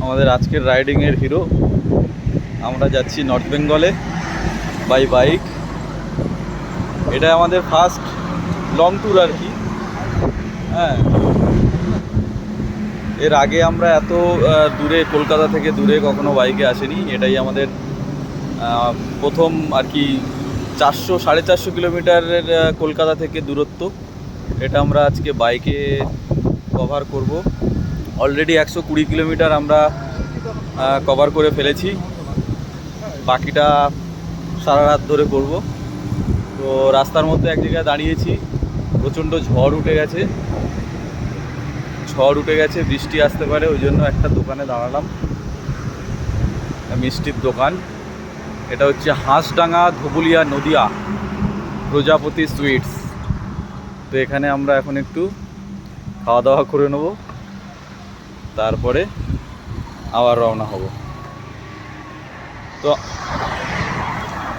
আমাদের আজকের রাইডিংয়ের হিরো। আমরা যাচ্ছি নর্থ বেঙ্গলে বাই বাইক। এটা আমাদের ফার্স্ট লং ট্যুর আর কি। হ্যাঁ, এর আগে আমরা এত দূরে, কলকাতা থেকে দূরে কখনো বাইকে আসিনি। এটাই আমাদের প্রথম আর কি। 400-450 কিলোমিটারের কলকাতা থেকে দূরত্ব। এটা আমরা আজকে বাইকে কভার করব। অলরেডি 120 কিলোমিটার আমরা কভার করে ফেলেছি, বাকিটা সারা রাত ধরে করব। তো রাস্তার মধ্যে এক জায়গায় দাঁড়িয়েছি, প্রচণ্ড ঝড় উঠে গেছে, বৃষ্টি আসতে পারে, ওই জন্য একটা দোকানে দাঁড়ালাম, মিষ্টির দোকান। এটা হচ্ছে হাঁসডাঙ্গা, ধুবুলিয়া, নদিয়া, প্রজাপতি সুইটস। তো এখানে আমরা এখন একটু খাওয়া দাওয়া করে নেব, তারপরে আবার রওনা হব। তো